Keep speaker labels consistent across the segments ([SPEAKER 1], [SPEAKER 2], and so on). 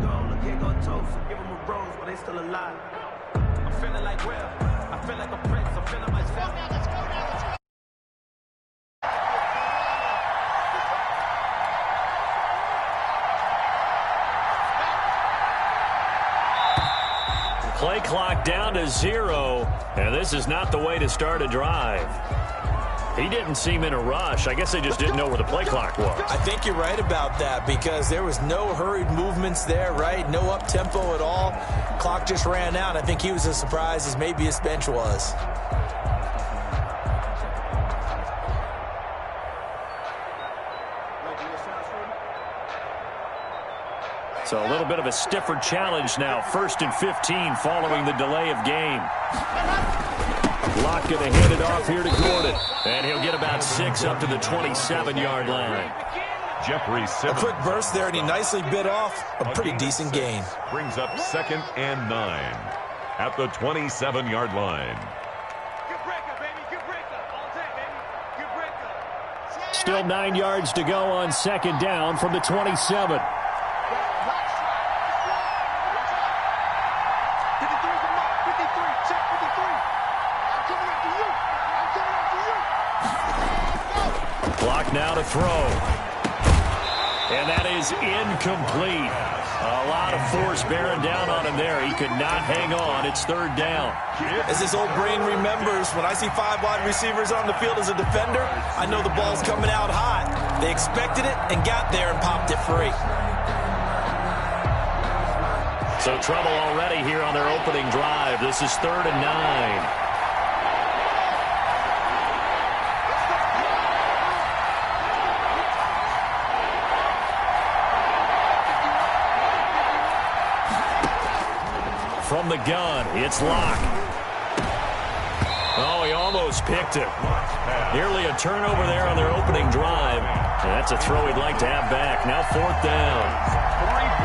[SPEAKER 1] goal. Look, here go toast. Give them a rose, but they still alive. I'm feeling like Will. I feel like a prince. I'm feeling myself. Let's go now, let's go.
[SPEAKER 2] Play clock down to 0, and this is not the way to start a drive. He didn't seem in a rush. I guess they just didn't know where the play clock was.
[SPEAKER 3] I think you're right about that because there was no hurried movements there, right? No up-tempo at all. Clock just ran out. I think he was as surprised as maybe his bench was.
[SPEAKER 2] So a little bit of a stiffer challenge now. 1st and 15 following the delay of game. Locke going to hand it off here to Gordon. And he'll get about 6 up to the 27-yard line.
[SPEAKER 4] Jeffrey Simmons.
[SPEAKER 3] A quick burst there, and he nicely bit off a pretty decent gain.
[SPEAKER 4] Brings up 2nd and 9 at the 27-yard line.
[SPEAKER 2] Still 9 yards to go on 2nd down from the 27. Clock now to throw. And that is incomplete. A lot of force bearing down on him there. He could not hang on. It's 3rd down.
[SPEAKER 3] As his old brain remembers, when I see 5 wide receivers on the field as a defender, I know the ball's coming out hot. They expected it and got there and popped it free.
[SPEAKER 2] So trouble already here on their opening drive. This is 3rd and 9. From the gun, it's Locke. Oh, he almost picked it. Nearly a turnover there on their opening drive. And that's a throw he'd like to have back. Now 4th down.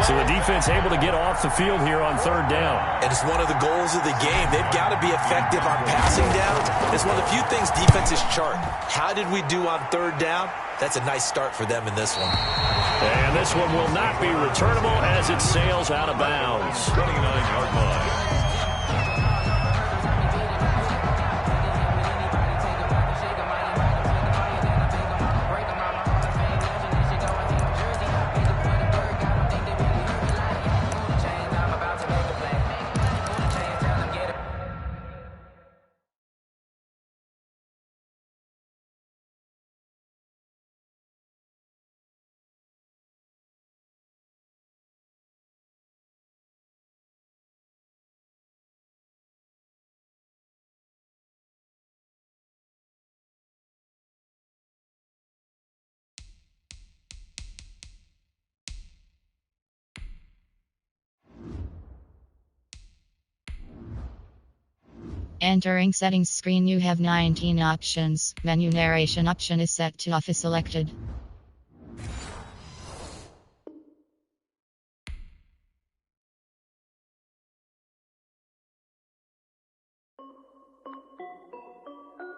[SPEAKER 2] So the defense able to get off the field here on 3rd down.
[SPEAKER 3] And it's one of the goals of the game. They've got to be effective on passing down. It's one of the few things defenses chart. How did we do on 3rd down? That's a nice start for them in this one.
[SPEAKER 2] And this one will not be returnable as it sails out of bounds.
[SPEAKER 4] 29-yard line.
[SPEAKER 5] Entering settings screen, you have 19 options. Menu narration option is set to off is selected.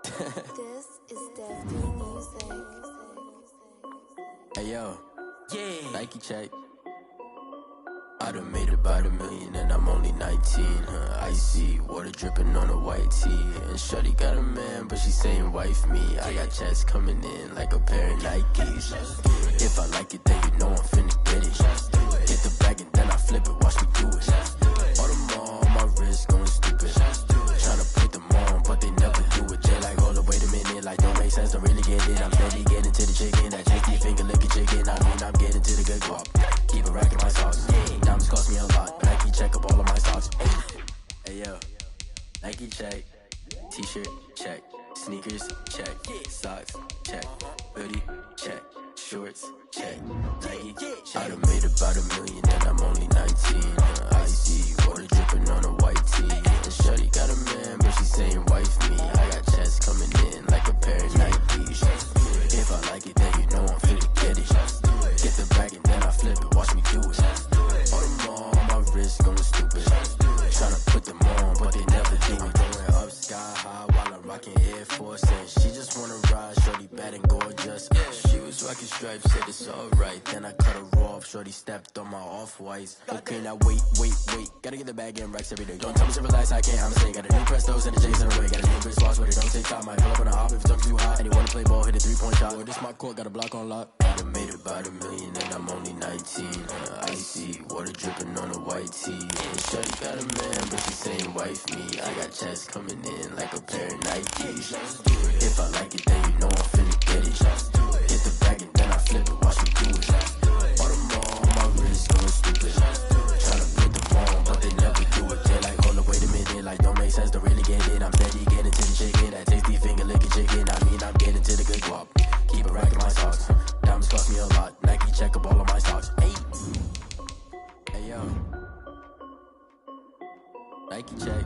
[SPEAKER 6] This is Definitely Music.
[SPEAKER 7] Hey yo, yeah, Nike check. I done made about $1 million and I'm only 19, icy, water dripping on a white tee. And shawty got a man, but she saying wife me. I got checks coming in like a pair of Nikes. If I like it, then you know I'm finna get it. Hit the bag and then I flip it, watch me do it. All on my wrist going stupid. Tryna put them on, but they never do it. Jay like, hold up, wait a minute, like don't make sense, don't really get it. I'm steady getting to the chicken, that janky finger licking chicken. I mean, I'm getting to the good guap. Keep it racking my sauce. Diamonds cost me a lot. Nike check up all of my stocks. Hey yo, Nike check. T-shirt check. Sneakers check. Socks check. Hoodie check. Shorts check. Nike check. I done made about $1 million and I'm only 19. Icy, water dripping on a white tee. And shawty got a man, but she saying wife me. I got checks coming in like a pair of Nikes. If I like it, then you know I'm finna get it. Get the bag and then I flip it, watch me do it. All on my wrist going stupid. Tryna put them on, but they never do it. Going up sky high while I'm rocking Air Force. And she just wanna ride, shorty bad and gorgeous. She was Rocket stripes, said it's alright. Then I cut her off, shorty stepped on my off-whites. Okay, now wait. Gotta get the bag in racks every day. Don't tell me to relax, I can't, I'm saying. Got a new Prestos and a Jason away. Got a new Chris Boss with it, don't take time. Might pull up on a hop if it's talking too hot. And you wanna play ball, hit a 3-point shot. Well, this my court, got a block on lock. I done made it by the million and I'm only 19. Icy, water dripping on a white tee. And shorty got a man, but she saying wife me. I got checks coming in like a pair of Nikes. If I like it, then you know I'm finna get it. Hit the bag and then I flip it, watch me do it. Audemars on my wrist, going stupid. Tryna put the phone, but they never do it. They're like, hold up, wait a minute, like don't make sense to really get it. I'm steady getting to the chicken, that tasty finger licking chicken. I mean, I'm getting to the good guap. Keep it racking my socks. Diamonds cost me a lot. Nike check up all of my stocks. Hey yo, Nike check.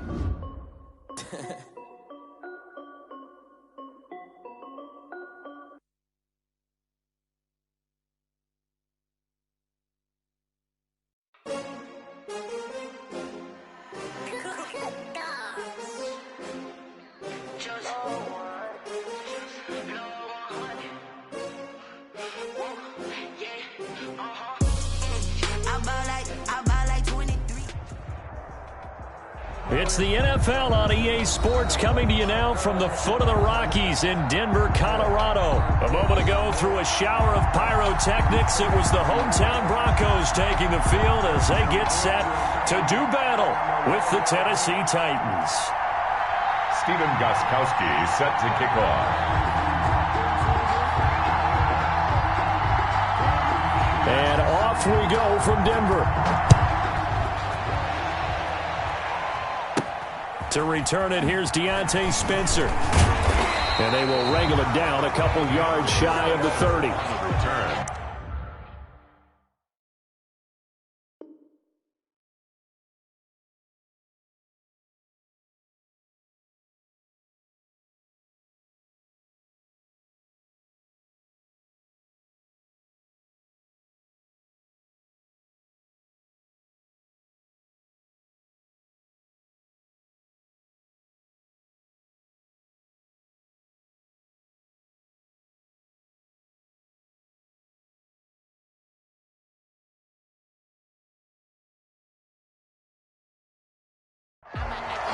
[SPEAKER 2] It's the NFL on EA Sports coming to you now from the foot of the Rockies in Denver, Colorado. A moment ago, through a shower of pyrotechnics, it was the hometown Broncos taking the field as they get set to do battle with the Tennessee Titans.
[SPEAKER 4] Steven Gostkowski set to kick off.
[SPEAKER 2] And off we go from Denver. To return it, here's Deontay Spencer. And they will wrangle it down a couple yards shy of the 30.
[SPEAKER 4] Return.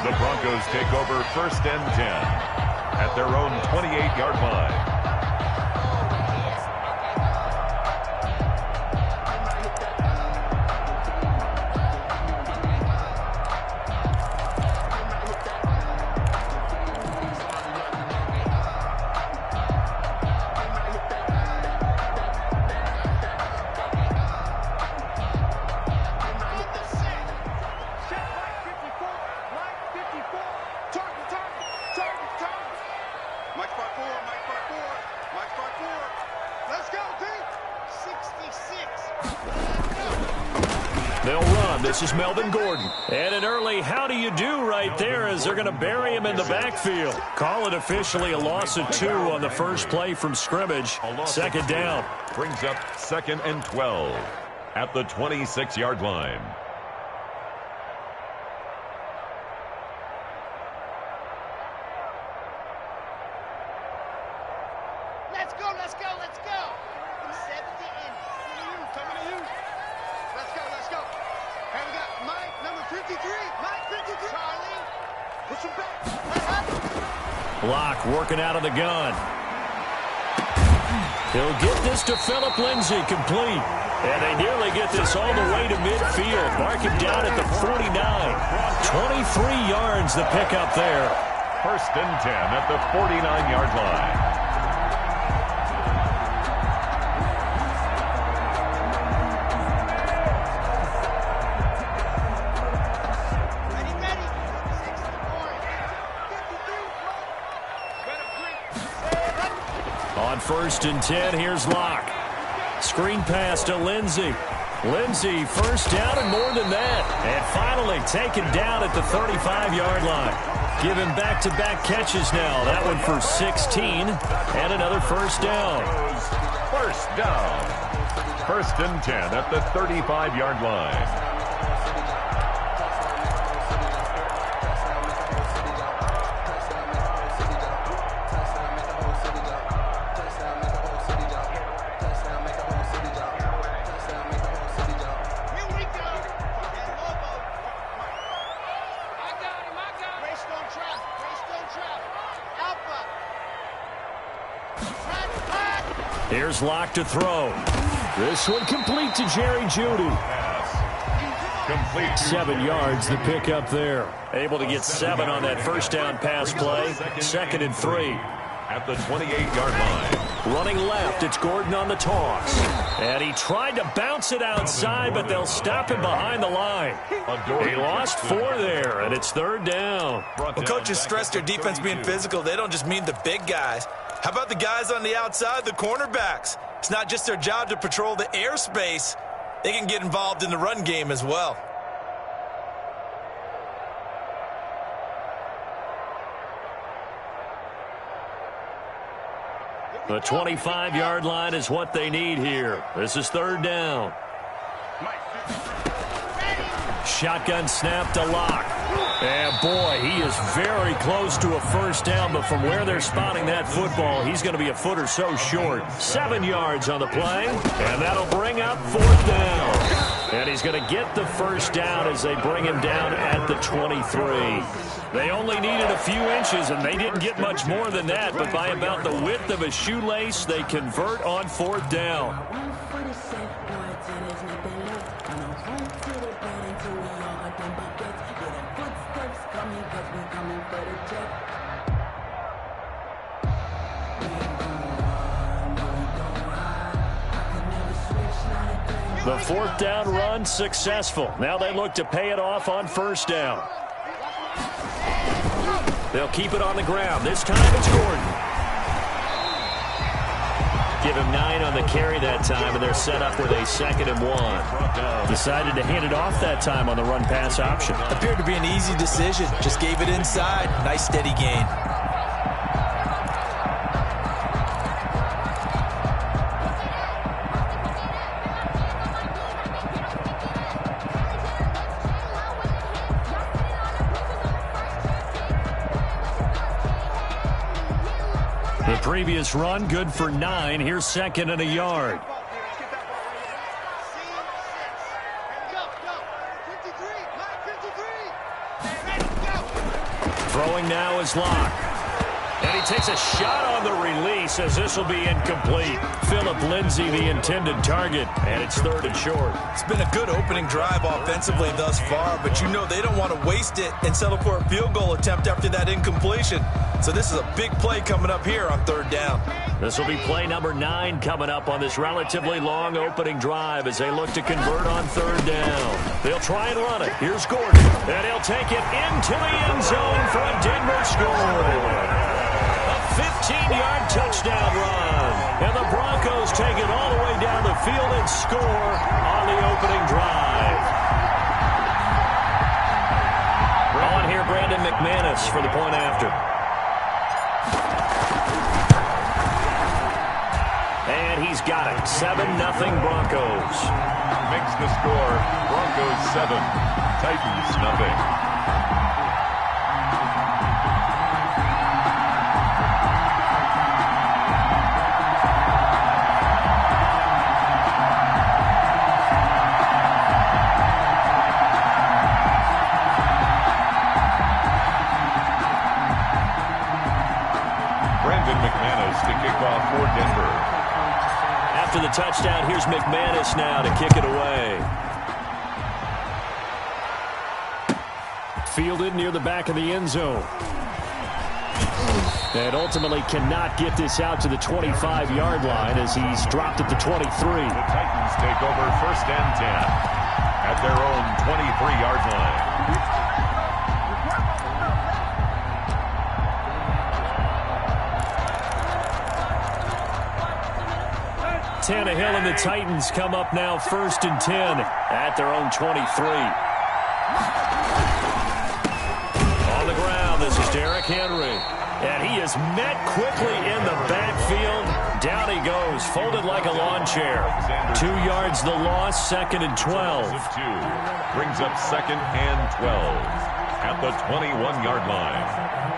[SPEAKER 4] The Broncos take over 1st and 10 at their own 28-yard line.
[SPEAKER 2] They'll run. This is Melvin Gordon. And an early how do you do right there as they're going to bury him in the backfield. Call it officially a loss of 2 on the first play from scrimmage. 2nd down.
[SPEAKER 4] Brings up 2nd and 12 at the 26-yard line.
[SPEAKER 8] Let's go, let's go, let's go. From 70 in. Coming to you. Let's go. And we got Mike, number 53. Mike, 53. Charlie, push him back.
[SPEAKER 2] Block working out of the gun. He'll get this to Phillip Lindsay, complete. And they nearly get this all the way to midfield. Mark him down at the 49. 23 yards the pickup there.
[SPEAKER 4] 1st and 10 at the 49-yard line.
[SPEAKER 2] On 1st and 10, here's Locke. Screen pass to Lindsay. Lindsay, 1st down and more than that. And finally taken down at the 35-yard line. Give him back-to-back catches now. That one for 16 and another 1st down.
[SPEAKER 4] 1st down. 1st and 10 at the 35-yard line.
[SPEAKER 2] Here's Locke to throw. This one complete to Jerry Jeudy.
[SPEAKER 4] Complete.
[SPEAKER 2] 7 yards the pick up there. Able to get 7 on that first down pass play. 2nd and 3.
[SPEAKER 4] At the 28-yard line.
[SPEAKER 2] Running left, it's Gordon on the toss. And he tried to bounce it outside, but they'll stop him behind the line. He lost 4 there, and it's 3rd down.
[SPEAKER 3] Well, coaches stress their defense being physical. They don't just mean the big guys. How about the guys on the outside, the cornerbacks? It's not just their job to patrol the airspace. They can get involved in the run game as well.
[SPEAKER 2] The 25-yard line is what they need here. This is 3rd down. Shotgun snap to Locke. And boy, he is very close to a first down, but from where they're spotting that football, he's going to be a foot or so short. 7 yards on the play, and that'll bring up 4th down. And he's going to get the first down as they bring him down at the 23. They only needed a few inches, and they didn't get much more than that, but by about the width of a shoelace, they convert on 4th down. The 4th down run successful. Now they look to pay it off on 1st down. They'll keep it on the ground. This time it's Gordon. Give him 9 on the carry that time, and they're set up with a 2nd and 1. Decided to hand it off that time on the run-pass option.
[SPEAKER 3] Appeared to be an easy decision. Just gave it inside. Nice steady gain.
[SPEAKER 2] The previous run, good for 9. Here's 2nd and a yard. Throwing now is Locke. And he takes a shot on the release as this will be incomplete. Phillip Lindsay, the intended target, and it's 3rd and short.
[SPEAKER 3] It's been a good opening drive offensively thus far, but you know they don't want to waste it and settle for a field goal attempt after that incompletion. So this is a big play coming up here on 3rd down.
[SPEAKER 2] This will be play number 9 coming up on this relatively long opening drive as they look to convert on 3rd down. They'll try and run it. Here's Gordon, and he'll take it into the end zone for a Denver score. A 15-yard touchdown run. And the Broncos take it all the way down the field and score on the opening drive. On here, Brandon McManus for the point after. And he's got it. 7-0 Broncos.
[SPEAKER 4] Makes the score. Broncos 7. Titans nothing. For Denver.
[SPEAKER 2] After the touchdown, here's McManus now to kick it away. Fielded near the back of the end zone. And ultimately cannot get this out to the 25-yard line as he's dropped at the 23.
[SPEAKER 4] The Titans take over 1st and 10 at their own 23-yard line.
[SPEAKER 2] Tannehill and the Titans come up now 1st and 10 at their own 23. On the ground, this is Derrick Henry. And he is met quickly in the backfield. Down he goes, folded like a lawn chair. 2 yards the loss, 2nd and 12.
[SPEAKER 4] Brings up 2nd and 12 at the 21-yard line.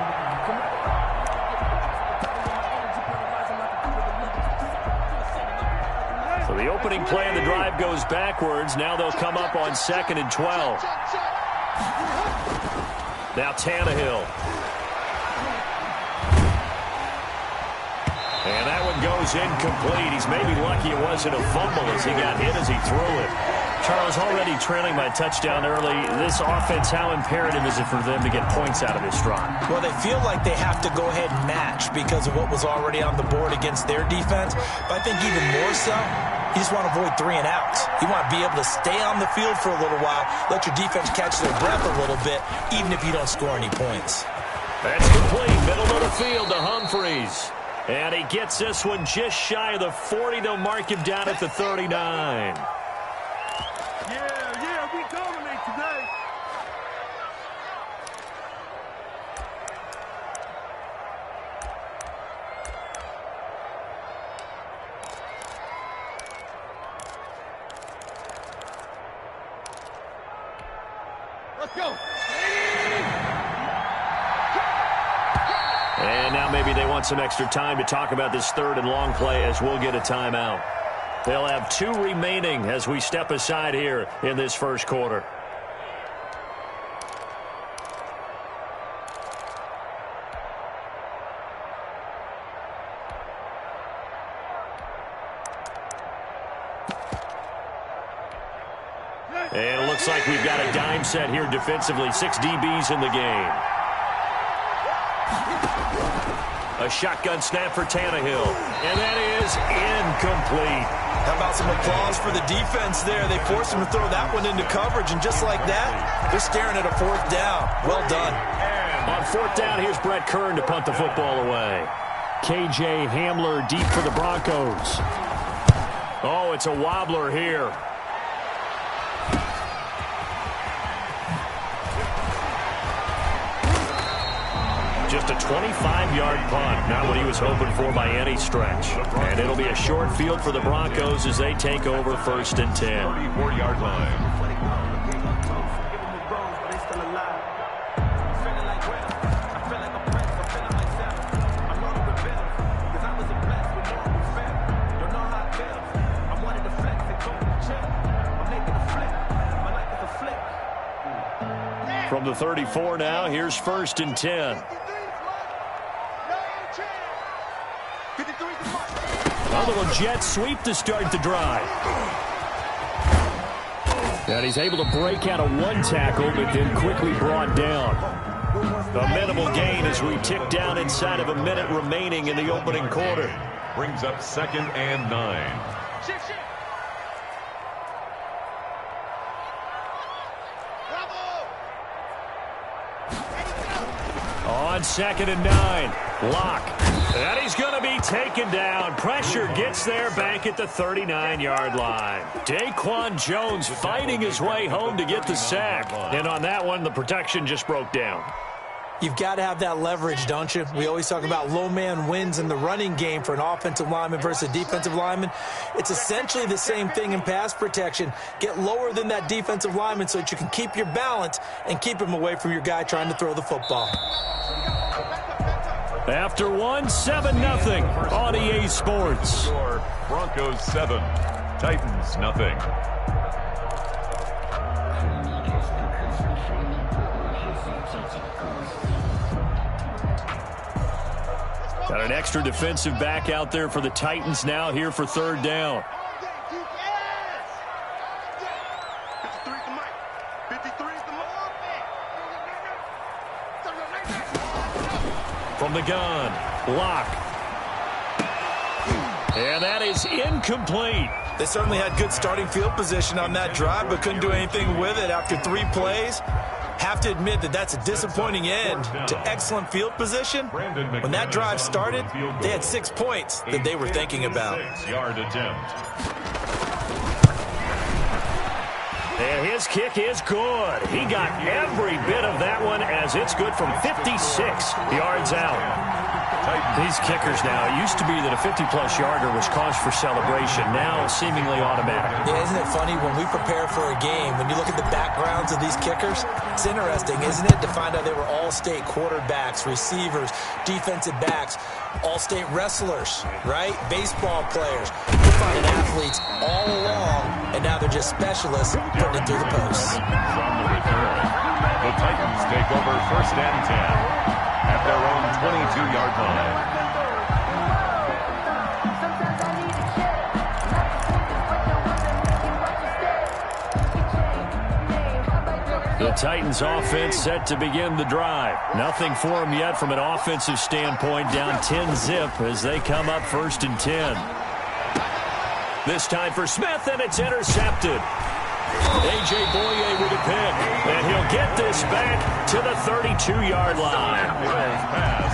[SPEAKER 2] So the opening play of the drive goes backwards. Now they'll come up on 2nd and 12. Now Tannehill. And that one goes is incomplete. He's maybe lucky it wasn't a fumble as he got hit as he threw it. Charles, already trailing by a touchdown early. This offense, how imperative is it for them to get points out of this drive?
[SPEAKER 3] Well, they feel like they have to go ahead and match because of what was already on the board against their defense. But I think even more so, you just want to avoid 3 and outs. You want to be able to stay on the field for a little while, let your defense catch their breath a little bit, even if you don't score any points.
[SPEAKER 2] That's complete. Middle of the field to Humphreys. And he gets this one just shy of the 40. They'll mark him down at the 39.
[SPEAKER 1] Yeah, we dominate today. Let's go.
[SPEAKER 2] And now maybe they want some extra time to talk about this 3rd and long play as we'll get a timeout. They'll have 2 remaining as we step aside here in this first quarter. And it looks like we've got a dime set here defensively. 6 DBs in the game. A shotgun snap for Tannehill. And that is incomplete.
[SPEAKER 3] How about some applause for the defense there? They forced him to throw that one into coverage, and just like that, they're staring at a 4th down. Well done.
[SPEAKER 2] On 4th down, here's Brett Kern to punt the football away. KJ Hamler deep for the Broncos. Oh, it's a wobbler here. Just a 25-yard punt, not what he was hoping for by any stretch. And it'll be a short field for the Broncos as they take over 1st and 10.
[SPEAKER 4] 34-yard line.
[SPEAKER 2] From the 34 now, here's 1st and 10. A little jet sweep to start the drive. And he's able to break out of 1 tackle, but then quickly brought down. A minimal gain as we tick down inside of a minute remaining in the opening quarter.
[SPEAKER 4] Brings up 2nd and 9.
[SPEAKER 2] On 2nd and 9, Locke. And he's going to be taken down. Pressure gets there back at the 39-yard line. Daquan Jones fighting his way home to get the sack. And on that one, the protection just broke down.
[SPEAKER 3] You've got to have that leverage, don't you? We always talk about low man wins in the running game for an offensive lineman versus a defensive lineman. It's essentially the same thing in pass protection. Get lower than that defensive lineman so that you can keep your balance and keep him away from your guy trying to throw the football.
[SPEAKER 2] After 1, 7-0 on EA Sports.
[SPEAKER 4] Broncos 7, Titans nothing.
[SPEAKER 2] Got an extra defensive back out there for the Titans now here for 3rd down. From the gun, Locke. And that is incomplete.
[SPEAKER 3] They certainly had good starting field position on that drive, but couldn't do anything with it after 3 plays. Have to admit that that's a disappointing end to excellent field position. When that drive started, they had 6 points that they were thinking about.
[SPEAKER 4] 6-yard attempt.
[SPEAKER 2] And his kick is good. He got every bit of that one as it's good from 56 yards out. These kickers now, it used to be that a 50-plus yarder was cause for celebration. Now seemingly automatic.
[SPEAKER 3] Yeah, isn't it funny when we prepare for a game, when you look at the backgrounds of these kickers, it's interesting, isn't it, to find out they were all-state quarterbacks, receivers, defensive backs, all-state wrestlers, right? Baseball players. We're finding athletes all along, and now they're just specialists putting it through the posts.
[SPEAKER 4] From the return, the Titans take over 1st and 10 at their own 22-yard line.
[SPEAKER 2] The Titans offense set to begin the drive. Nothing for them yet from an offensive standpoint, down 10-zip as they come up 1st and 10. This time for Smith, and it's intercepted. A.J. Boye with a pick, and he'll get this back to the 32-yard line.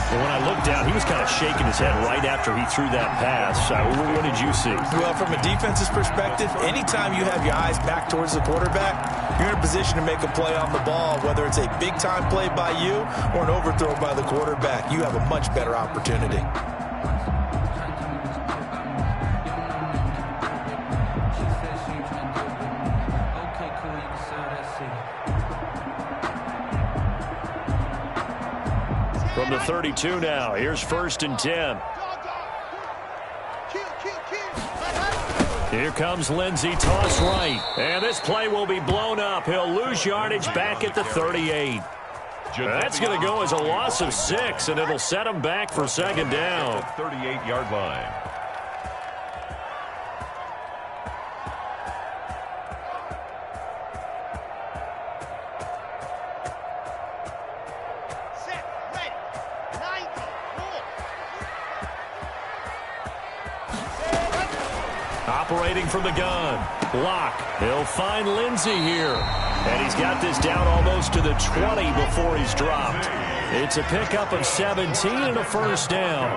[SPEAKER 2] And when I looked down, he was kind of shaking his head right after he threw that pass. What did you see?
[SPEAKER 3] Well, from a defense's perspective, anytime you have your eyes back towards the quarterback, you're in a position to make a play on the ball, whether it's a big-time play by you or an overthrow by the quarterback. You have a much better opportunity.
[SPEAKER 2] From the 32 now, here's 1st and 10. Here comes Lindsey, toss right. And this play will be blown up. He'll lose yardage back at the 38. That's going to go as a loss of 6, and it'll set him back for 2nd down.
[SPEAKER 4] 38-yard line.
[SPEAKER 2] Operating from the gun. Block. He'll find Lindsey here. And he's got this down almost to the 20 before he's dropped. It's a pickup of 17 and a 1st down.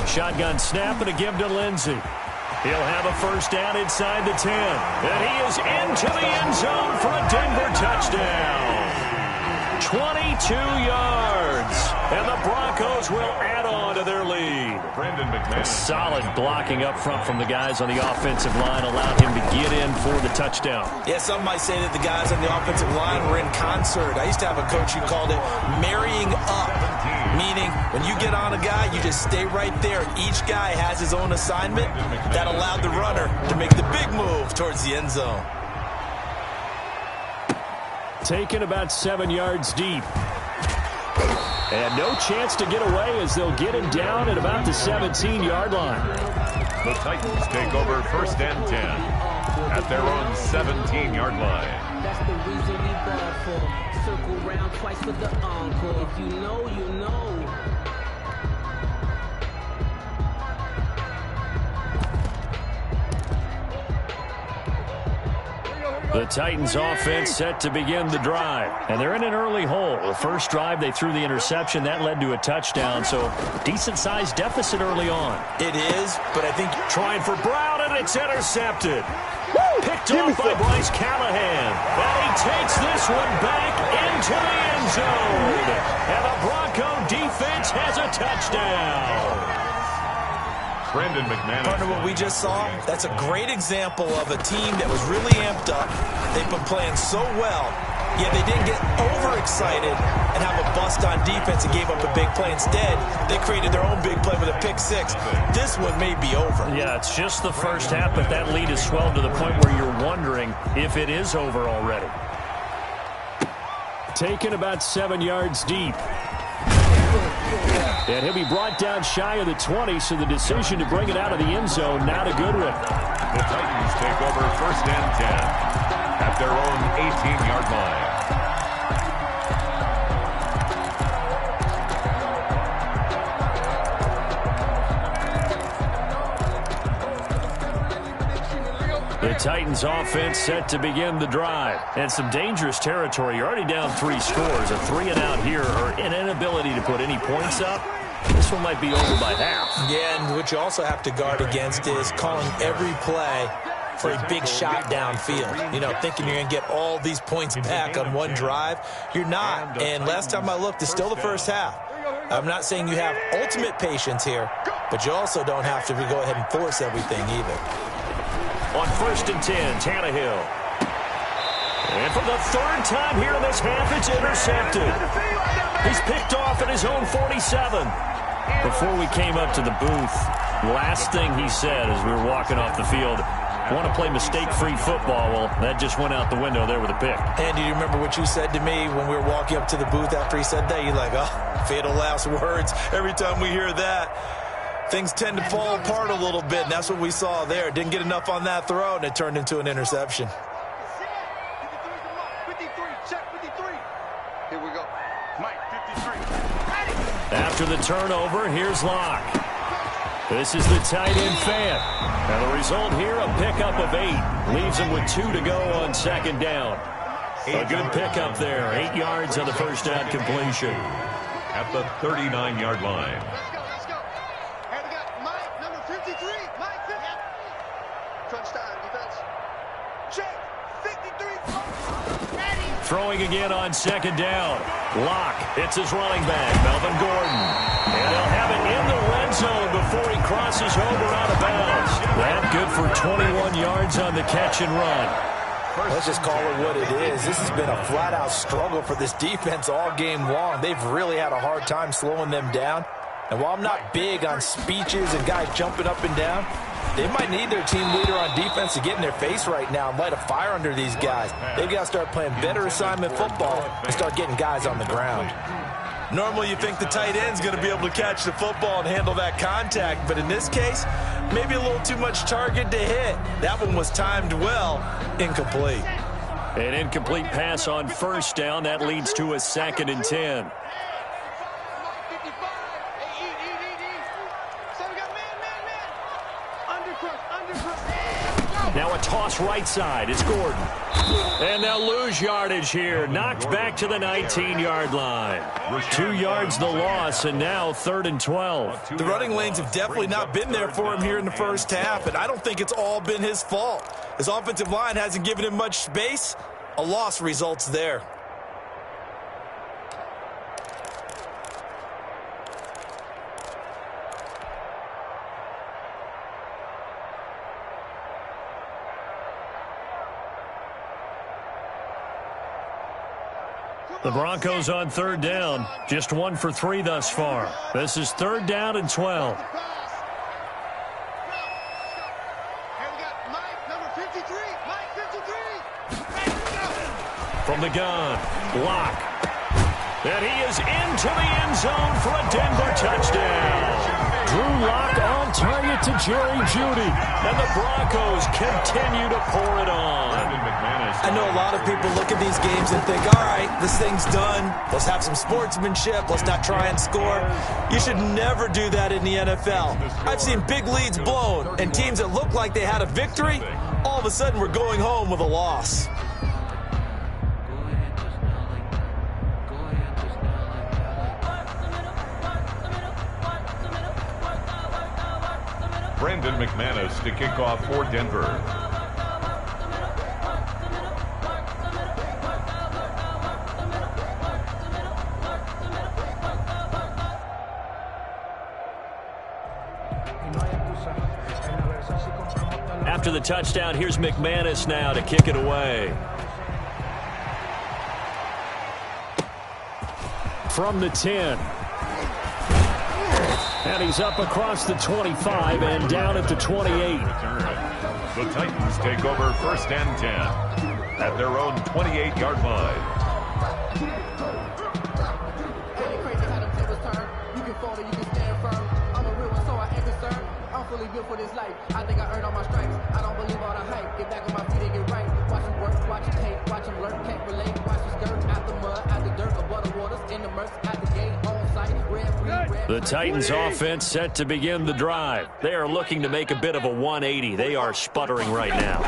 [SPEAKER 2] Shotgun snap and a give to Lindsey. He'll have a 1st down inside the 10. And he is into the end zone for a Denver touchdown. 22 yards. And the Broncos will add on to their lead. Solid blocking up front from the guys on the offensive line allowed him to get in for the touchdown.
[SPEAKER 3] Yeah, some might say that the guys on the offensive line were in concert. I used to have a coach who called it marrying up, meaning when you get on a guy, you just stay right there. Each guy has his own assignment that allowed the runner to make the big move towards the end zone.
[SPEAKER 2] Taken about 7 yards deep. And no chance to get away as they'll get him down at about the 17-yard line.
[SPEAKER 4] The Titans take over 1st and 10 at their own 17-yard line.
[SPEAKER 9] That's the reason we ball for. Circle round twice for the encore. If you know, you know.
[SPEAKER 2] The Titans offense set to begin the drive. And they're in an early hole. The first drive, they threw the interception. That led to a touchdown. So decent-sized deficit early on.
[SPEAKER 3] It is, but I think
[SPEAKER 2] trying for Brown, and it's intercepted. Picked off by Bryce Callahan. And he takes this one back into the end zone. And the Bronco defense has a touchdown.
[SPEAKER 4] Brandon McManus.
[SPEAKER 3] Partner, what we just saw, that's a great example of a team that was really amped up. They've been playing so well, yet they didn't get overexcited and have a bust on defense and gave up a big play. Instead, they created their own big play with a pick 6. This one may be over.
[SPEAKER 2] Yeah, it's just the first half, but that lead has swelled to the point where you're wondering if it is over already. Taken about 7 yards deep. And he'll be brought down shy of the 20, so the decision to bring it out of the end zone, not a good one.
[SPEAKER 4] The Titans take over 1st and 10 at their own 18-yard line.
[SPEAKER 2] The Titans offense set to begin the drive. And some dangerous territory. You're already down 3 scores. A 3-and-out here, or an inability to put any points up. This one might be over by half.
[SPEAKER 3] Yeah, and what you also have to guard against is calling every play for a big shot downfield. You know, thinking you're going to get all these points back on one drive. You're not. And last time I looked, it's still the first half. I'm not saying you have ultimate patience here, but you also don't have to go ahead and force everything either.
[SPEAKER 2] On 1st and 10, Tannehill. And for the 3rd time here in this half, it's intercepted. He's picked off at his own 47. Before we came up to the booth, last thing he said as we were walking off the field, want to play mistake-free football. Well, that just went out the window there with a pick.
[SPEAKER 3] And do you remember what you said to me when we were walking up to the booth after he said that? You're like, oh, fatal last words. Every time we hear that, things tend to fall apart a little bit, and that's what we saw there. Didn't get enough on that throw, and it turned into an interception.
[SPEAKER 2] After the turnover, here's Locke. This is the tight end Fant. And the result here, a pickup of 8. Leaves him with 2 to go on second down. A good pickup there. 8 yards on the first down completion.
[SPEAKER 4] At the 39-yard line.
[SPEAKER 8] Let's go. And we got Mike, number 53. Mike, 50. Touchdown, defense. Check. 53. Ready.
[SPEAKER 2] Throwing again on second down. Locke hits his running back, Melvin Gordon. And they'll have it in the red zone before he crosses over out of bounds. That good for 21 yards on the catch and run.
[SPEAKER 3] Let's just call it what it is. This has been a flat-out struggle for this defense all game long. They've really had a hard time slowing them down. And while I'm not big on speeches and guys jumping up and down, they might need their team leader on defense to get in their face right now and light a fire under these guys. They've got to start playing better assignment football and start getting guys on the ground. Normally you think the tight end's going to be able to catch the football and handle that contact, but in this case, maybe a little too much target to hit. That one was timed well, incomplete.
[SPEAKER 2] An incomplete pass on first down. That leads to a 2nd and 10. Now a toss right side. It's Gordon. And they'll lose yardage here. Knocked back to the 19-yard line. 2 yards the loss, and now 3rd and 12.
[SPEAKER 3] The running lanes have definitely not been there for him here in the first half, and I don't think it's all been his fault. His offensive line hasn't given him much space. A loss results there.
[SPEAKER 2] The Broncos on 3rd down. Just 1 for 3 thus far. This is 3rd down and 12. From the gun, Locke. And he is into the end zone for a Denver touchdown. Drew Locke on target to Jerry Jeudy. And the Broncos continue to pour it on.
[SPEAKER 3] I know a lot of people look at these games and think, all right, this thing's done. Let's have some sportsmanship. Let's not try and score. You should never do that in the NFL. I've seen big leads blown, and teams that look like they had a victory, all of a sudden we're going home with a loss.
[SPEAKER 4] Brandon McManus to kick off for Denver.
[SPEAKER 2] After the touchdown, here's McManus now to kick it away. From the 10. And he's up across the 25 and down at the 28.
[SPEAKER 4] The Titans take over 1st and 10 at their own 28-yard line.
[SPEAKER 10] Built for this life. I think I earned all my stripes. I don't believe all the hype. Get back on my feet and get right. Watch them work, watch them hate, watch them lurk, can't relate. Watch them skirt out the mud, out the dirt, above the waters, in the murks, at the gate, on site, red.
[SPEAKER 2] The Titans offense set to begin the drive. They are looking to make a bit of a 180. They are sputtering right now.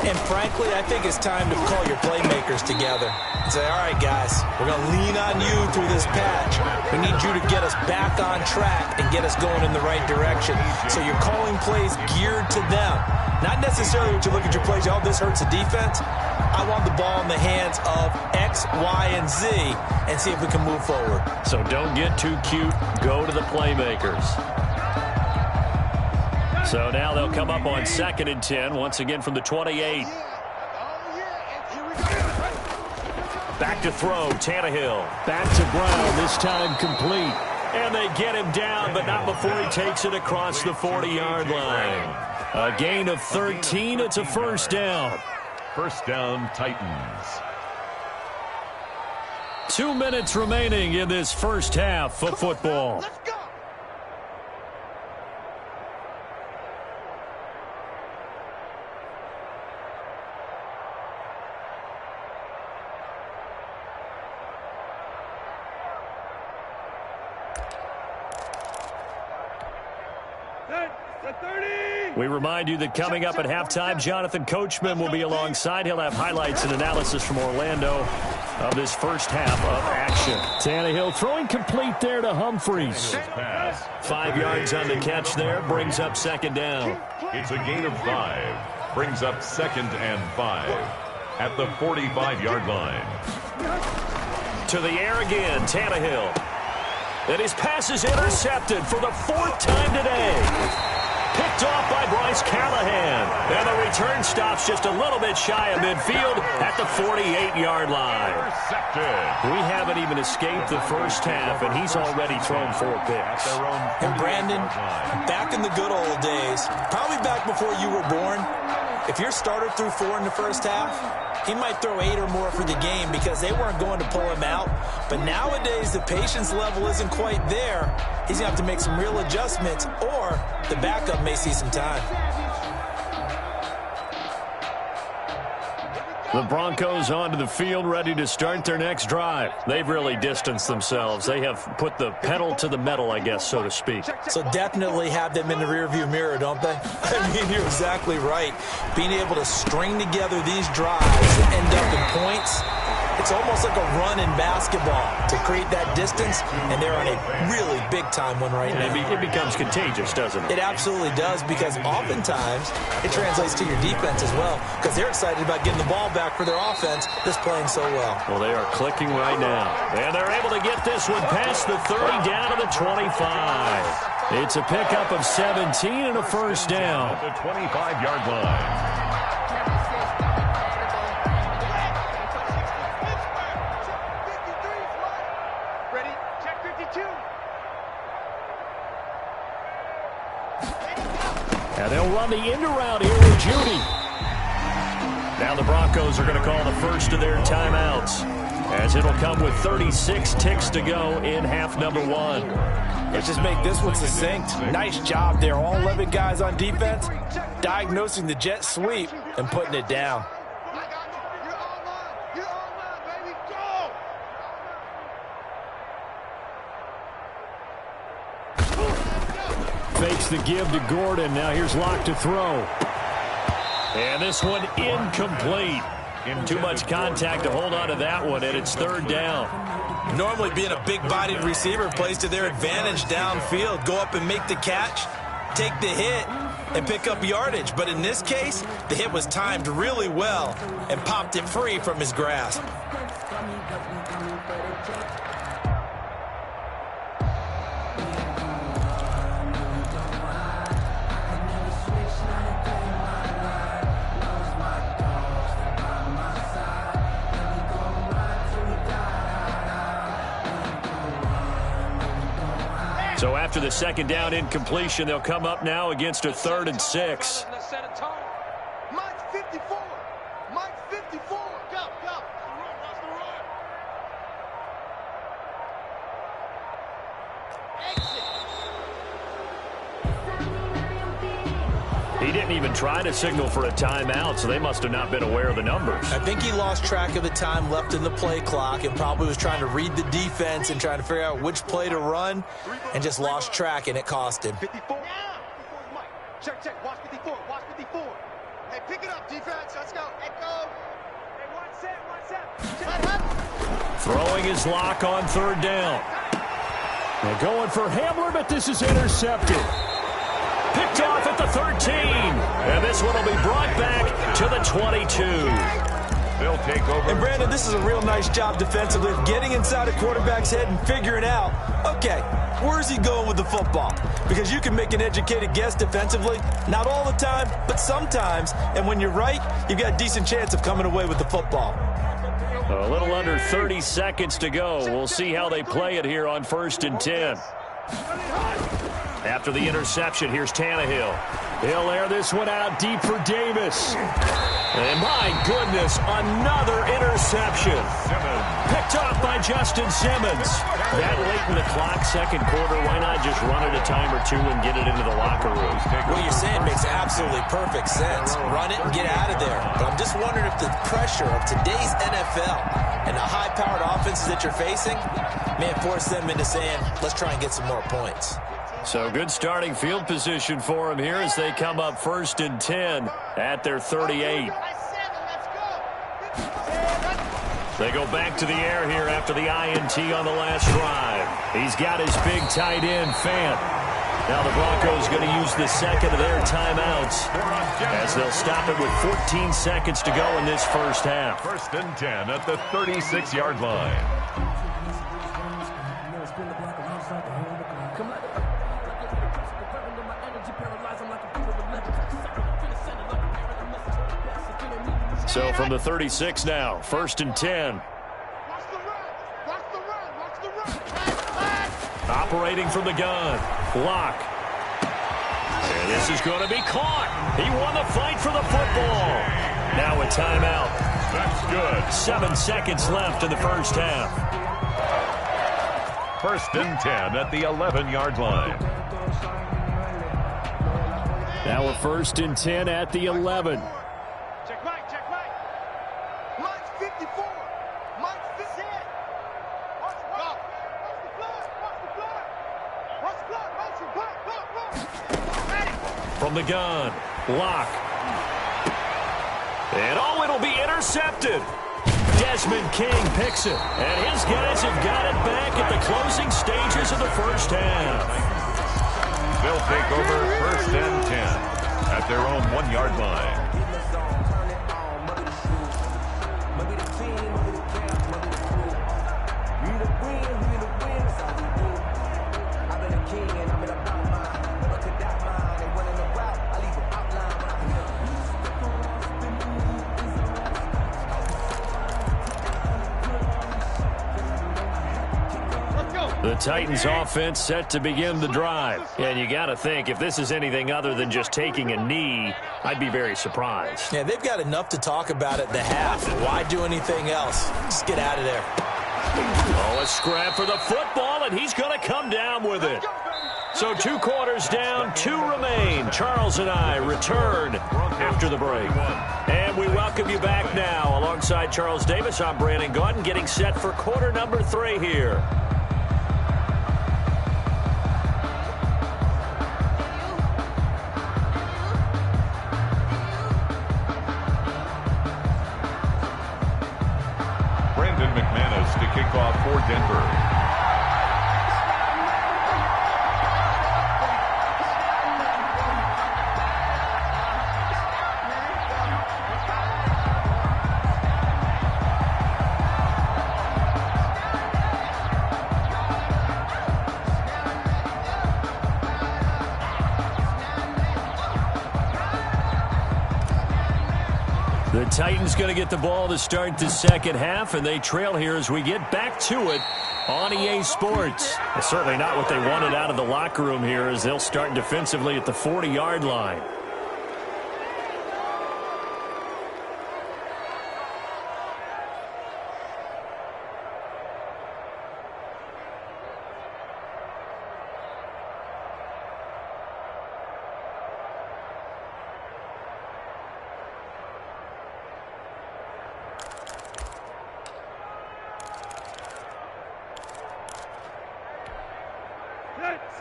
[SPEAKER 3] And frankly, I think it's time to call your playmakers together and say, all right, guys, we're going to lean on you through this patch. We need you to get us back on track and get us going in the right direction. So you're calling plays geared to them. Not necessarily what you look at your plays, oh, this hurts the defense. I want the ball in the hands of X, Y, and Z and see if we can move forward.
[SPEAKER 2] So don't get too cute. Go to the playmakers. So now they'll come up on 2nd and 10, once again from the 28. Back to throw, Tannehill. Back to Brown, this time complete. And they get him down, but not before he takes it across the 40-yard line. A gain of 13, it's a 1st down.
[SPEAKER 4] 1st down, Titans.
[SPEAKER 2] 2 minutes remaining in this first half of football. We remind you that coming up at halftime, Jonathan Coachman will be alongside. He'll have highlights and analysis from Orlando of this first half of action. Tannehill throwing complete there to Humphries. 5 yards on the catch there, brings up second down.
[SPEAKER 4] It's a gain of 5. Brings up 2nd and 5 at the 45-yard line.
[SPEAKER 2] To the air again, Tannehill. And his pass is intercepted for the 4th time today. Picked off by Bryce Callahan. And the return stops just a little bit shy of midfield at the 48-yard line. We haven't even escaped the first half, and he's already thrown 4 picks.
[SPEAKER 3] And Brandon, back in the good old days, probably back before you were born, if your starter threw 4 in the first half, he might throw 8 or more for the game because they weren't going to pull him out. But nowadays, the patience level isn't quite there. He's going to have to make some real adjustments, or the backup may see some time.
[SPEAKER 2] The Broncos onto the field, ready to start their next drive. They've really distanced themselves. They have put the pedal to the metal, I guess, so to speak.
[SPEAKER 3] So definitely have them in the rearview mirror, don't they? I mean, you're exactly right. Being able to string together these drives that end up in points, it's almost like a run in basketball to create that distance, and they're on a really big-time one right now.
[SPEAKER 2] It becomes contagious, doesn't it?
[SPEAKER 3] It absolutely does, because oftentimes it translates to your defense as well, because they're excited about getting the ball back for their offense that's playing so well.
[SPEAKER 2] Well, they are clicking right now. And they're able to get this one past the 30 down to the 25. It's a pickup of 17 and a first down.
[SPEAKER 4] At the 25-yard line.
[SPEAKER 2] And they'll run the end around here with Judy. Now the Broncos are going to call the first of their timeouts, as it'll come with 36 ticks to go in half number 1.
[SPEAKER 3] Let's just make this one succinct. Nice job there. All 11 guys on defense diagnosing the jet sweep and putting it down.
[SPEAKER 2] Fakes the give to Gordon. Now here's Locke to throw. And this one incomplete. Too much contact to hold on to that one, and it's 3rd down.
[SPEAKER 3] Normally being a big-bodied receiver plays to their advantage downfield. Go up and make the catch, take the hit, and pick up yardage. But in this case, the hit was timed really well and popped it free from his grasp.
[SPEAKER 2] So after the 2nd down incompletion, they'll come up now against a 3rd and 6.
[SPEAKER 8] Mike 54. Mike 54. Go, go.
[SPEAKER 2] He didn't even try to signal for a timeout, so they must have not been aware of the numbers.
[SPEAKER 3] I think he lost track of the time left in the play clock and probably was trying to read the defense and trying to figure out which play to run and just lost track, and it cost him.
[SPEAKER 8] 54. Mike. Check, check. Watch 54. Watch 54. Hey, pick it up, defense. Let's go. Let go. Hey, one set.
[SPEAKER 2] Throwing his Lock on 3rd down. They're going for Hamler, but this is intercepted. Picked off at the 13. And this one will be brought back to the 22.
[SPEAKER 4] They'll take over.
[SPEAKER 3] And Brandon, this is a real nice job defensively of getting inside a quarterback's head and figuring out, okay, where's he going with the football? Because you can make an educated guess defensively, not all the time, but sometimes. And when you're right, you've got a decent chance of coming away with the football.
[SPEAKER 2] A little under 30 seconds to go. We'll see how they play it here on 1st and 10. After the interception, here's Tannehill. He'll air this one out deep for Davis. And my goodness, another interception. Picked off by Justin Simmons. That late in the clock, 2nd quarter, why not just run it a time or two and get it into the locker room?
[SPEAKER 3] What you're saying makes absolutely perfect sense. Run it and get out of there. But I'm just wondering if the pressure of today's NFL and the high-powered offenses that you're facing may force them into saying, let's try and get some more points.
[SPEAKER 2] So good starting field position for him here as they come up 1st and 10 at their 38. They go back to the air here after the INT on the last drive. He's got his big tight end, Fant. Now the Broncos going to use the second of their timeouts as they'll stop it with 14 seconds to go in this first half.
[SPEAKER 4] 1st and 10 at the 36-yard line.
[SPEAKER 2] So from the 36 now, 1st and 10. Operating from the gun. Block. And this is going to be caught. He won the fight for the football. Now a timeout.
[SPEAKER 4] That's good.
[SPEAKER 2] 7 seconds left in the first half.
[SPEAKER 4] 1st and 10 at the 11-yard line.
[SPEAKER 2] Now a 1st and 10 at the 11.
[SPEAKER 8] Check Mike. Mike's 54. Mike's 50. Watch the blood.
[SPEAKER 2] From the gun. Lock. And it'll be intercepted. Desmond King picks it. And his guys have got it back at the closing stages of the first half.
[SPEAKER 4] They'll take over 1st and 10 at their own 1-yard line.
[SPEAKER 2] The Titans offense set to begin the drive. And you got to think, if this is anything other than just taking a knee, I'd be very surprised.
[SPEAKER 3] Yeah, they've got enough to talk about at the half. Why do anything else? Just get out of there.
[SPEAKER 2] Oh, a scrap for the football, and he's going to come down with it. So 2 quarters down, 2 remain. Charles and I return after the break. And we welcome you back now. Alongside Charles Davis, I'm Brandon Gaudin, getting set for quarter number 3 here.
[SPEAKER 4] To kick off for Denver.
[SPEAKER 2] The Titans going to get the ball to start the second half, and they trail here as we get back to it on EA Sports. It's certainly not what they wanted out of the locker room here as they'll start defensively at the 40-yard line.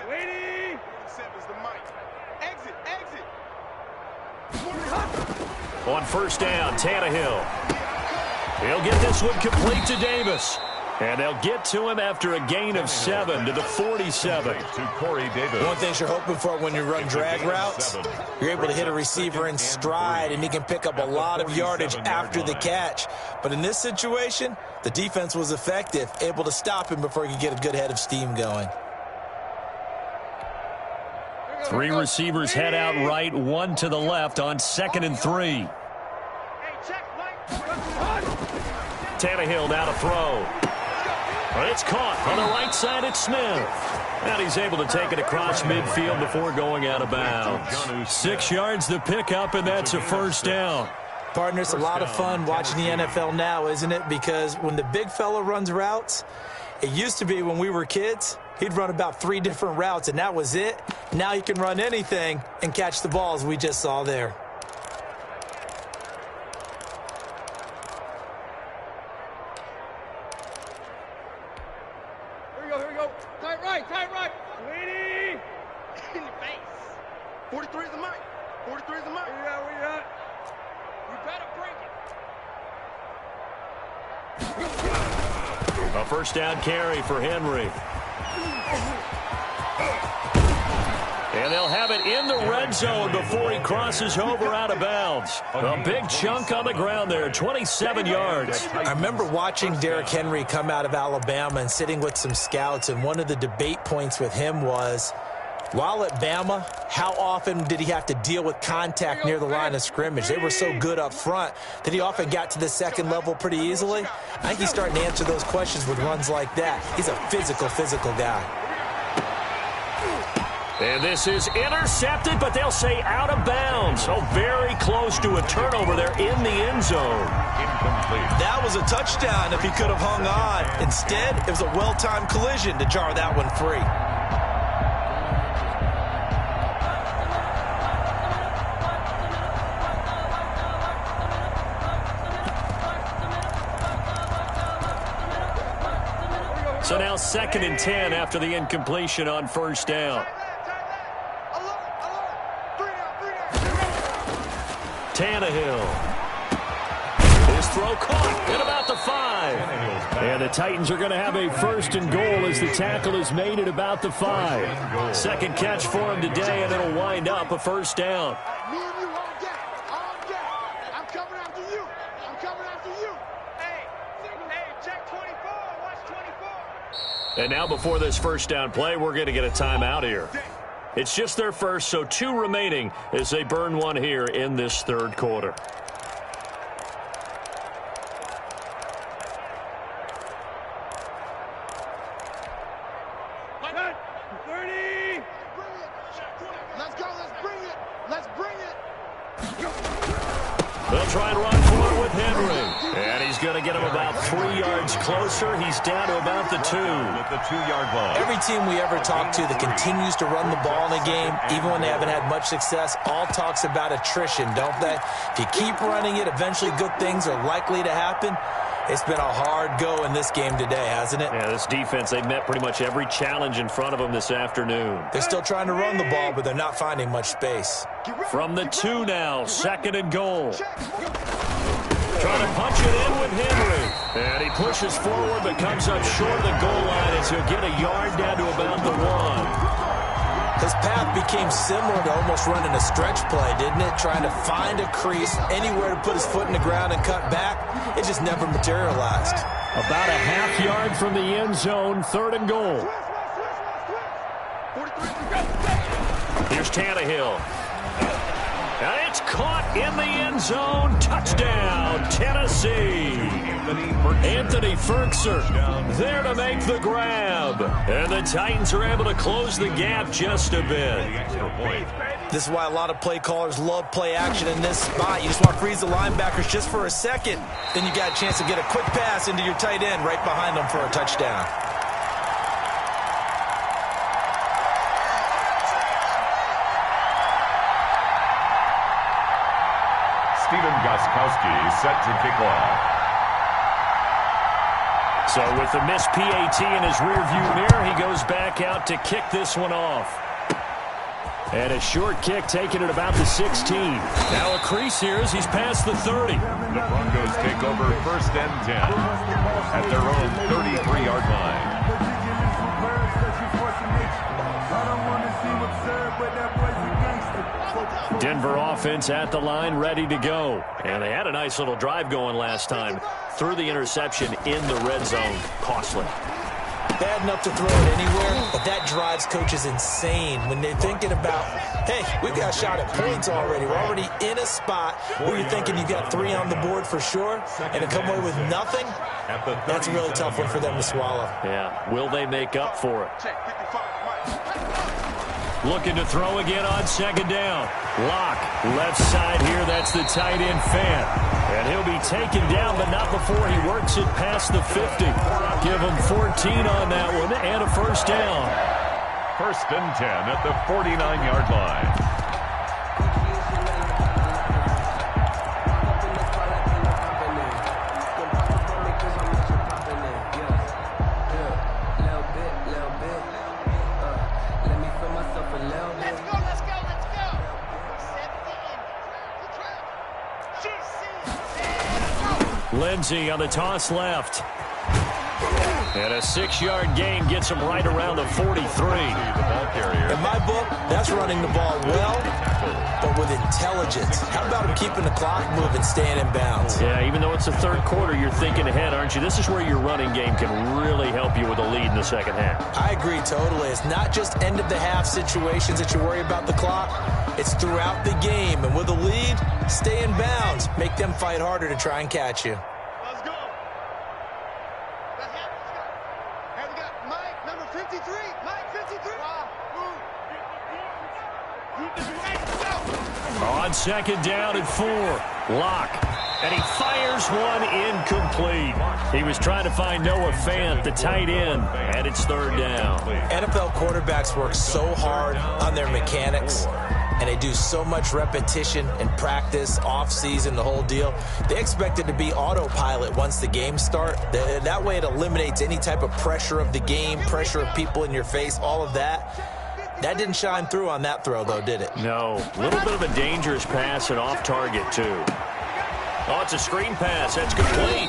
[SPEAKER 8] Sweetie! 47's the mic. Exit.
[SPEAKER 2] On first down, Tannehill. He'll get this one complete to Davis. And they'll get to him after a gain of 7 to the 47.
[SPEAKER 4] To Corey Davis.
[SPEAKER 3] One thing you're hoping for when you run drag routes, you're able to hit a receiver in stride, and he can pick up a lot of yardage after the catch. But in this situation, the defense was effective, able to stop him before he could get a good head of steam going.
[SPEAKER 2] 3 receivers head out right, 1 to the left on 2nd and 3. Tannehill now to throw. But it's caught on the right side at Smith. And he's able to take it across midfield before going out of bounds. 6 yards the pickup, and that's a first down.
[SPEAKER 3] Partner, it's a lot of fun watching the NFL now, isn't it? Because when the big fella runs routes, it used to be when we were kids, he'd run about 3 different routes, and that was it. Now he can run anything and catch the balls we just saw there.
[SPEAKER 8] Here we go. Tight right. Sweetie! Mike. 43's the Mike. Where you at? We better bring it.
[SPEAKER 2] A first down carry for Henry. And they'll have it in the red zone before he crosses over out of bounds. A big chunk on the ground there, 27 yards.
[SPEAKER 3] I remember watching Derrick Henry come out of Alabama and sitting with some scouts, and one of the debate points with him was, while at Bama, how often did he have to deal with contact near the line of scrimmage? They were so good up front that he often got to the second level pretty easily. I think he's starting to answer those questions with runs like that. He's a physical guy.
[SPEAKER 2] And this is intercepted, but they'll say out of bounds. So very close to a turnover there in the end zone.
[SPEAKER 4] Incomplete.
[SPEAKER 3] That was a touchdown if he could have hung on. Instead, it was a well-timed collision to jar that one free.
[SPEAKER 2] So now 2nd and 10 after the incompletion on first down. Tannehill. His throw caught at about the 5. And the Titans are going to have a 1st and goal as the tackle is made at about the 5. Second catch for him today, and it'll wind up a first down.
[SPEAKER 8] Me and you all day. I'm coming after you. I'm coming after you. Hey, check 24. Watch 24.
[SPEAKER 2] And now before this first down play, we're going to get a timeout here. It's just their first, so 2 remaining as they burn one here in this third quarter.
[SPEAKER 8] Let's go. Let's bring it.
[SPEAKER 2] They'll try and run for it with Henry. And he's going to get him about 3 yards closer. He's down to about the 2.
[SPEAKER 4] At the 2-yard line.
[SPEAKER 3] Every team we ever talk to that continues to run the ball in a game, even when they haven't had much success, all talks about attrition, don't they? If you keep running it, eventually good things are likely to happen. It's been a hard go in this game today, hasn't it?
[SPEAKER 2] Yeah, this defense, they've met pretty much every challenge in front of them this afternoon.
[SPEAKER 3] They're still trying to run the ball, but they're not finding much space.
[SPEAKER 2] From the 2 now, 2nd and goal. Trying to punch it in with Henry. And he pushes forward but comes up short of the goal line as he'll get a yard down to about the 1.
[SPEAKER 3] His path became similar to almost running a stretch play, didn't it? Trying to find a crease, anywhere to put his foot in the ground and cut back. It just never materialized.
[SPEAKER 2] About a half yard from the end zone, 3rd and goal. Here's Tannehill. And it's caught in the end zone. Touchdown, Tennessee. Anthony Ferkser there to make the grab. And the Titans are able to close the gap just a bit.
[SPEAKER 3] This is why a lot of play callers love play action in this spot. You just want to freeze the linebackers just for a second. Then you got a chance to get a quick pass into your tight end right behind them for a touchdown.
[SPEAKER 4] Steven Gostkowski set to kick off.
[SPEAKER 2] So with the missed PAT in his rearview mirror, he goes back out to kick this one off. And a short kick taken at about the 16. Now a crease here as he's past the 30.
[SPEAKER 4] The Broncos take over 1st and 10 at their own 33-yard line.
[SPEAKER 2] Denver offense at the line, ready to go. And they had a nice little drive going last time. Threw the interception in the red zone. Costly.
[SPEAKER 3] Bad enough to throw it anywhere, but that drives coaches insane when they're thinking about, hey, we've got a shot at points already. We're already in a spot where you're thinking you've got 3 on the board for sure, and to come away with nothing, that's a really tough one for them to swallow.
[SPEAKER 2] Yeah, will they make up for it? Looking to throw again on 2nd down. Lock, left side here, that's the tight end Fant. And he'll be taken down, but not before he works it past the 50. Give him 14 on that one, and a first down.
[SPEAKER 4] 1st and 10 at the 49-yard line.
[SPEAKER 2] Lindsey on the toss left. And a 6-yard gain gets him right around the 43.
[SPEAKER 3] In my book, that's running the ball well, but with intelligence. How about him keeping the clock moving, staying in bounds?
[SPEAKER 2] Yeah, even though it's the third quarter, you're thinking ahead, aren't you? This is where your running game can really help you with a lead in the second half.
[SPEAKER 3] I agree totally. It's not just end-of-the-half situations that you worry about the clock. It's throughout the game. And with a lead, stay in bounds. Make them fight harder to try and catch you.
[SPEAKER 8] Let's go. Let's go. Hey, we got Mike, number 53. Mike, 53.
[SPEAKER 2] On second down and 4, Locke. And he fires one incomplete. He was trying to find Noah Fant, the tight end, and it's third down.
[SPEAKER 3] NFL quarterbacks work so hard on their mechanics, and they do so much repetition and practice, off-season, the whole deal. They expect it to be autopilot once the games start. That way it eliminates any type of pressure of the game, pressure of people in your face, all of that. That didn't shine through on that throw, though, did it?
[SPEAKER 2] No. A little bit of a dangerous pass and off target, too. Oh, it's a screen pass. That's complete.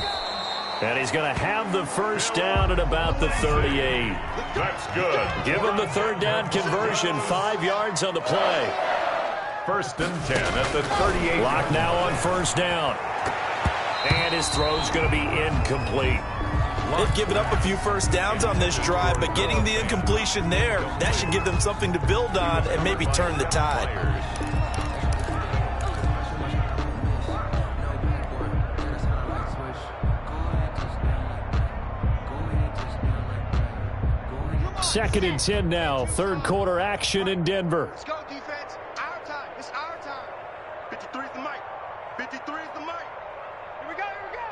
[SPEAKER 2] And he's going to have the first down at about the 38.
[SPEAKER 4] That's good.
[SPEAKER 2] Give him the third down conversion. 5 yards on the play.
[SPEAKER 4] First and 10 at the 38.
[SPEAKER 2] Locke now on first down. And his throw's going to be incomplete.
[SPEAKER 3] They've given up a few first downs on this drive, but getting the incompletion there, that should give them something to build on and maybe turn the tide.
[SPEAKER 2] Second and 10 now. Third quarter action in Denver.
[SPEAKER 8] Let's go, defense. Our time. It's our time. 53 is the mic. 53 is the mic. Here we go. Here we go.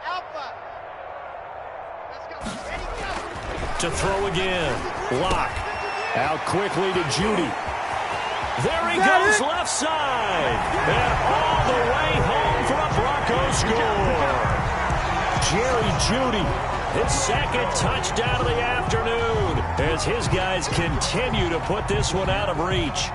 [SPEAKER 8] Alpha. Let's go. Ready, go.
[SPEAKER 2] To throw again. Locke. Out quickly to Judy. There he goes, left side. And all the way home for a Broncos score. Jerry Judy. His second touchdown of the afternoon as his guys continue to put this one out of reach.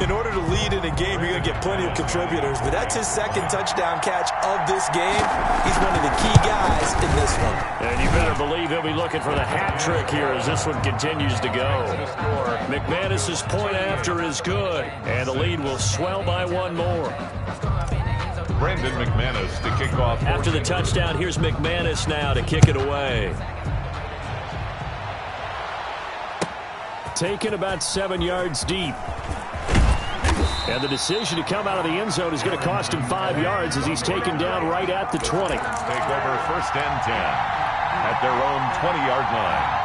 [SPEAKER 3] In order to lead in a game, you're going to get plenty of contributors, but that's his second touchdown catch of this game. He's one of the key guys in this one.
[SPEAKER 2] And you better believe he'll be looking for the hat trick here as this one continues to go. McManus's point after is good, and the lead will swell by one more.
[SPEAKER 4] Brandon McManus to kick off.
[SPEAKER 2] After the touchdown, here's McManus now to kick it away. Taken about 7 yards deep. And the decision to come out of the end zone is going to cost him 5 yards as he's taken down right at the 20.
[SPEAKER 4] Take over first and 10 at their own 20-yard line.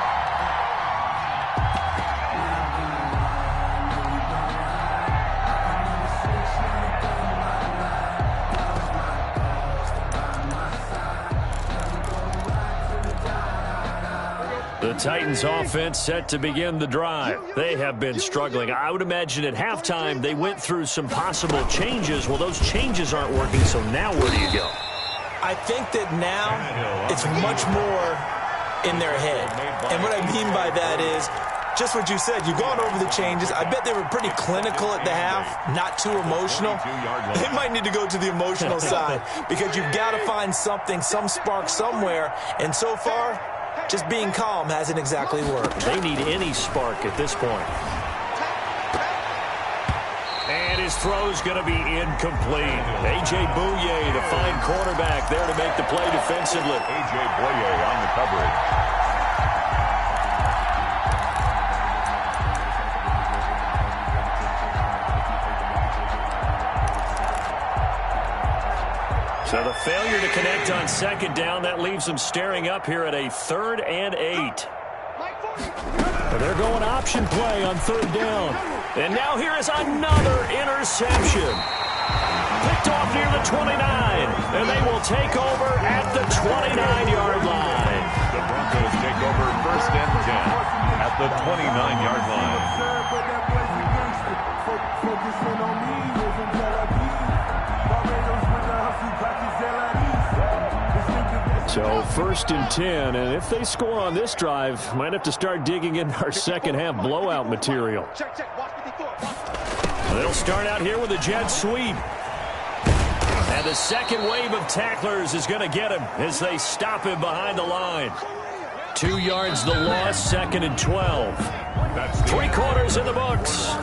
[SPEAKER 2] The Titans offense set to begin the drive. They have been struggling. I would imagine at halftime they went through some possible changes. Well, those changes aren't working, so now where do you go?
[SPEAKER 3] I think that now it's much more in their head. And what I mean by that is just what you said. You've gone over the changes. I bet they were pretty clinical at the half, not too emotional. They might need to go to the emotional side because you've got to find something, some spark somewhere. And so far, just being calm hasn't exactly worked.
[SPEAKER 2] They need any spark at this point. And his throw's going to be incomplete. A.J. Bouye, the fine cornerback, there to make the play defensively.
[SPEAKER 4] A.J. Bouye on the coverage.
[SPEAKER 2] So the failure to connect on second down, that leaves them staring up here at a 3rd and 8. They're going option play on third down. And now here is another interception. Picked off near the 29. And they will take over at the 29-yard line.
[SPEAKER 4] The Broncos take over first and 10 at the 29-yard line.
[SPEAKER 2] So first and 10, and if they score on this drive, might have to start digging in our second half blowout material. They'll start out here with a jet sweep. And the second wave of tacklers is going to get him as they stop him behind the line. 2 yards the loss, 2nd and 12. 3 quarters in the books.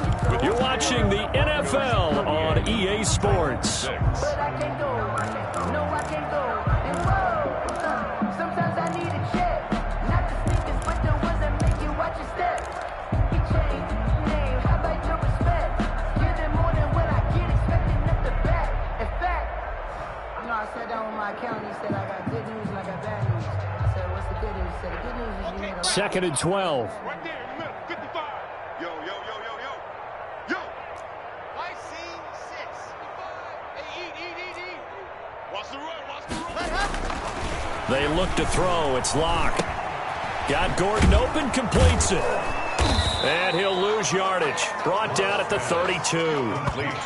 [SPEAKER 2] You're watching the NFL on EA Sports.
[SPEAKER 10] I sat down with my accountant. He said, I got good news and I got bad news. I said, what's the good news? He said, the good news is you made a lot.
[SPEAKER 2] 2nd and 12.
[SPEAKER 8] Right there in the middle, 55. Yo. I see 6. 55. Hey, eat. Watch the run.
[SPEAKER 2] They look to throw. It's Locke. Got Gordon open, completes it. And he'll lose yardage. Brought down at the 32.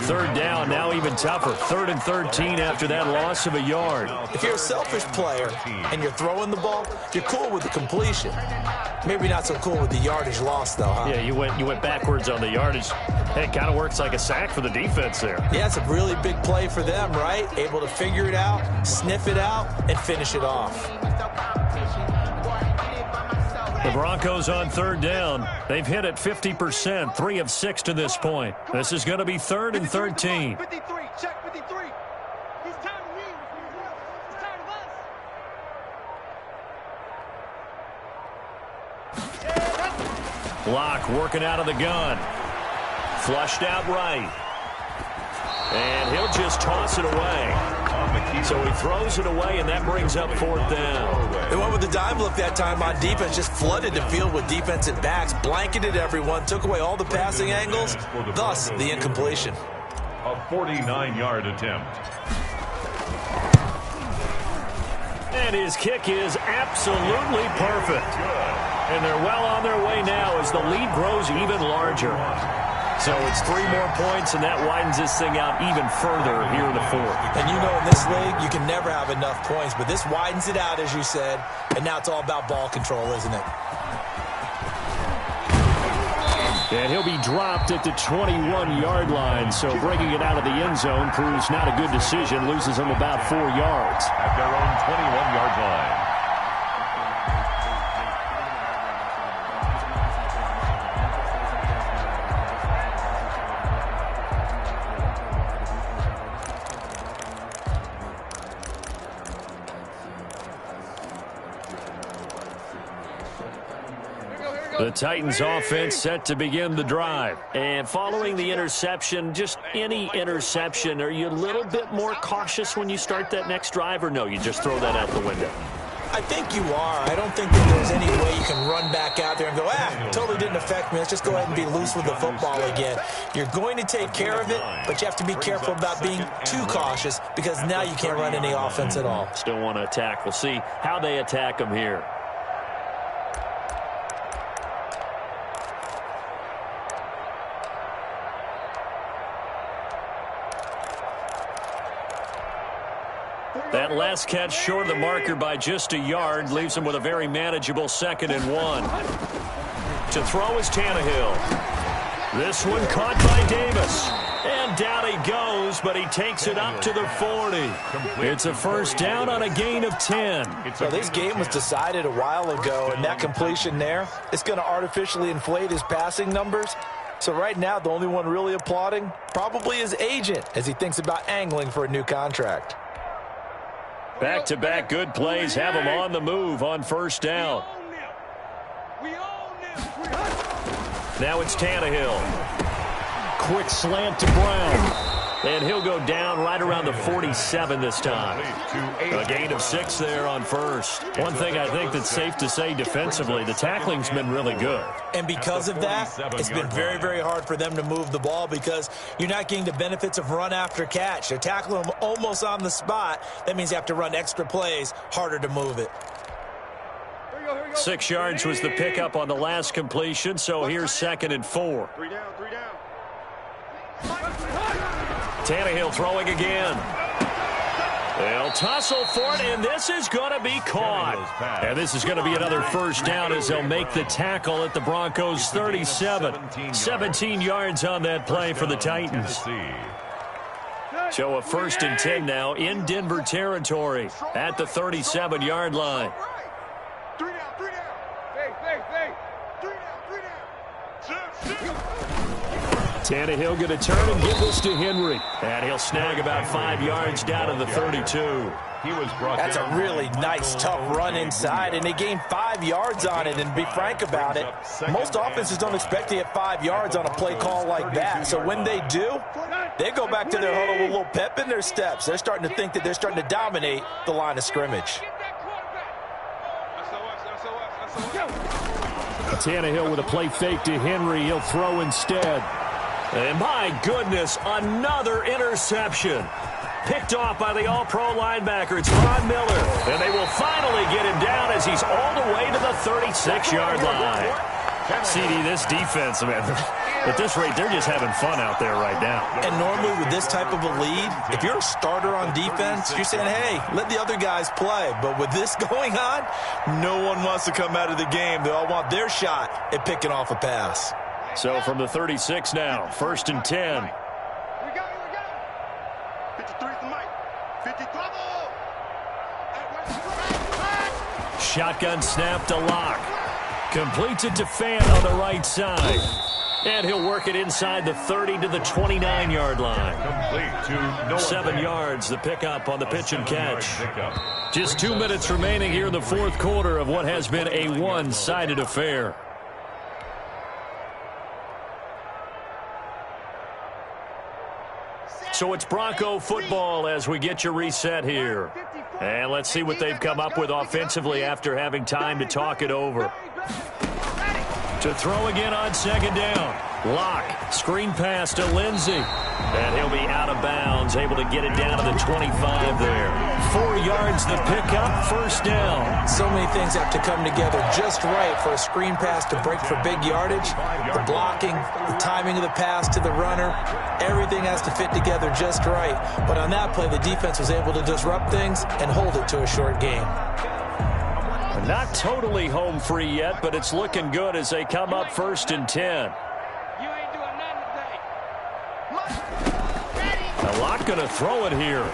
[SPEAKER 2] 3rd down, now even tougher. 3rd and 13 after that loss of a yard.
[SPEAKER 3] If you're a selfish player and you're throwing the ball, you're cool with the completion. Maybe not so cool with the yardage loss, though, huh?
[SPEAKER 2] Yeah, you went backwards on the yardage. Hey, it kind of works like a sack for the defense there.
[SPEAKER 3] Yeah, it's a really big play for them, right? Able to figure it out, sniff it out, and finish it off.
[SPEAKER 2] The Broncos on 3rd down. They've hit it 50%, 3 of 6 to this point. This is going to be 3rd and 13.
[SPEAKER 8] 53, check 53. He's tired of me. He's tired of us.
[SPEAKER 2] Locke working out of the gun. Flushed out right. And he'll just toss it away. So he throws it away, and that brings up 4th down.
[SPEAKER 3] They went with the dime look that time on defense, just flooded the field with defensive backs, blanketed everyone, took away all the passing angles, thus the incompletion.
[SPEAKER 4] A 49-yard attempt.
[SPEAKER 2] And his kick is absolutely perfect. And they're well on their way now as the lead grows even larger. So it's 3 more points, and that widens this thing out even further here in the 4th.
[SPEAKER 3] And you know in this league, you can never have enough points, but this widens it out, as you said, and now it's all about ball control, isn't it?
[SPEAKER 2] And he'll be dropped at the 21-yard line, so bringing it out of the end zone proves not a good decision, loses him about 4 yards.
[SPEAKER 4] At their own 21-yard line.
[SPEAKER 2] The Titans offense set to begin the drive. And following the interception, just any interception, are you a little bit more cautious when you start that next drive, or no, you just throw that out the window?
[SPEAKER 3] I think you are. I don't think that there's any way you can run back out there and go, totally didn't affect me. Let's just go ahead and be loose with the football again. You're going to take care of it, but you have to be careful about being too cautious because now you can't run any offense at all.
[SPEAKER 2] Still want to attack. We'll see how they attack them here. That last catch short of the marker by just a yard leaves him with a very manageable 2nd and 1. To throw is Tannehill. This one caught by Davis. And down he goes, but he takes it up to the 40. It's a 1st down on a gain of 10.
[SPEAKER 3] So this game was decided a while ago, and that completion there is going to artificially inflate his passing numbers. So right now, the only one really applauding probably his agent as he thinks about angling for a new contract.
[SPEAKER 2] Back-to-back good plays have him on the move on 1st down. Now it's Tannehill. Quick slant to Brown. And he'll go down right around the 47 this time. A gain of 6 there on 1st. One thing I think that's safe to say defensively, the tackling's been really good.
[SPEAKER 3] And because of that, it's been very, very hard for them to move the ball because you're not getting the benefits of run after catch. They're tackling them almost on the spot. That means you have to run extra plays, harder to move it.
[SPEAKER 2] 6 yards was the pickup on the last completion, so here's 2nd and 4.
[SPEAKER 8] 3 down, 3 down.
[SPEAKER 2] Tannehill throwing again. They'll tussle for it, and this is going to be caught. And this is going to be another 1st down as they'll make the tackle at the Broncos' 37. 17 yards on that play for the Titans. So a 1st and 10 now in Denver territory at the 37-yard line.
[SPEAKER 8] 3 down, 3 down. Hey. 3 down.
[SPEAKER 2] Tannehill going to turn and give this to Henry. And he'll snag about 5 yards down to the 32.
[SPEAKER 3] That's a really nice, tough run inside, and they gained 5 yards on it. And to be frank about it, most offenses don't expect to get 5 yards on a play call like that. So when they do, they go back to their huddle with a little pep in their steps. They're starting to think that they're starting to dominate the line of scrimmage.
[SPEAKER 2] Tannehill with a play fake to Henry. He'll throw instead. And my goodness, another interception. Picked off by the all-pro linebacker. It's Von Miller. And they will finally get him down as he's all the way to the 36-yard line. CD, this defense, man, at this rate, they're just having fun out there right now.
[SPEAKER 3] And normally with this type of a lead, if you're a starter on defense, you're saying, hey, let the other guys play. But with this going on, no one wants to come out of the game. They all want their shot at picking off a pass.
[SPEAKER 2] So from the 36 now, 1st and 10.
[SPEAKER 8] We got it. 53's the mic. 50 trouble.
[SPEAKER 2] Shotgun snap to Locke. Completes it to Fan on the right side. And he'll work it inside the 30 to the 29-yard line. 7 yards, the pickup on the pitch and catch. Just 2 minutes remaining here in the 4th quarter of what has been a one-sided affair. So it's Bronco football as we get you reset here. And let's see what they've come up with offensively after having time to talk it over. To throw again on 2nd down. Locke, screen pass to Lindsey. And he'll be out of bounds, able to get it down to the 25 there. 4 yards the pickup, 1st down.
[SPEAKER 3] So many things have to come together just right for a screen pass to break for big yardage. The blocking, the timing of the pass to the runner, everything has to fit together just right. But on that play, the defense was able to disrupt things and hold it to a short game.
[SPEAKER 2] Not totally home free yet, but it's looking good as they come up 1st and 10. A lot going to throw it here.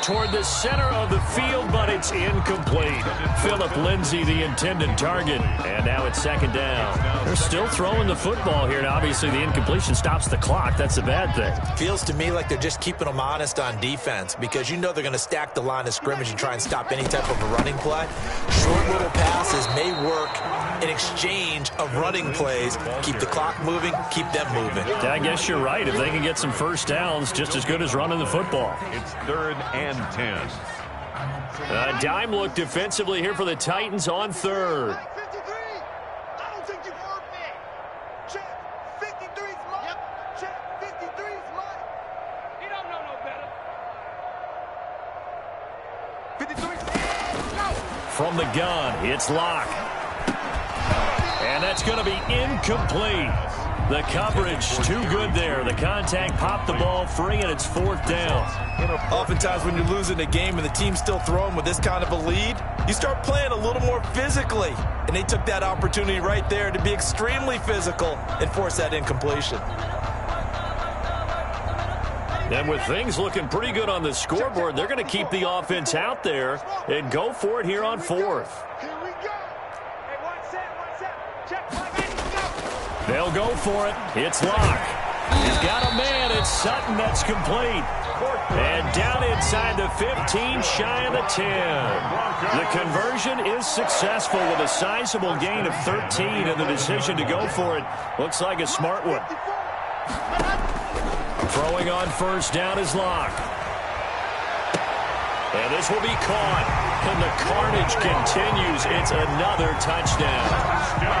[SPEAKER 2] Toward the center of the field, but it's incomplete. Phillip Lindsay, the intended target. And now it's 2nd down. They're still throwing the football here. And obviously, the incompletion stops the clock. That's a bad thing.
[SPEAKER 3] Feels to me like they're just keeping them honest on defense because you know they're going to stack the line of scrimmage and try and stop any type of a running play. Short little passes may work in exchange of running plays. Keep the clock moving, keep them moving.
[SPEAKER 2] I guess you're right. If they can get some 1st downs, just as good as running the football.
[SPEAKER 4] It's 3rd and 10.
[SPEAKER 2] A dime look defensively here for the Titans on 3rd.
[SPEAKER 8] 53. I don't think you've heard me. Check 53's mine. Yep. Check 53's mine. He don't know no better. 53. Go.
[SPEAKER 2] From the gun, it's Locke. And that's going to be incomplete. The coverage too good there. The contact popped the ball free, and it's 4th down.
[SPEAKER 3] Oftentimes when you're losing a game and the team's still throwing with this kind of a lead, you start playing a little more physically. And they took that opportunity right there to be extremely physical and force that incompletion.
[SPEAKER 2] And with things looking pretty good on the scoreboard, they're going to keep the offense out there and go for it here on 4th.
[SPEAKER 8] Here we go. Hey, one set. Check 5.
[SPEAKER 2] They'll go for it. It's Locke. He's got a man. It's Sutton. That's complete. And down inside the 15, shy of the 10. The conversion is successful with a sizable gain of 13, and the decision to go for it looks like a smart one. Throwing on 1st down is Locke. And this will be caught. And the carnage continues. It's another touchdown.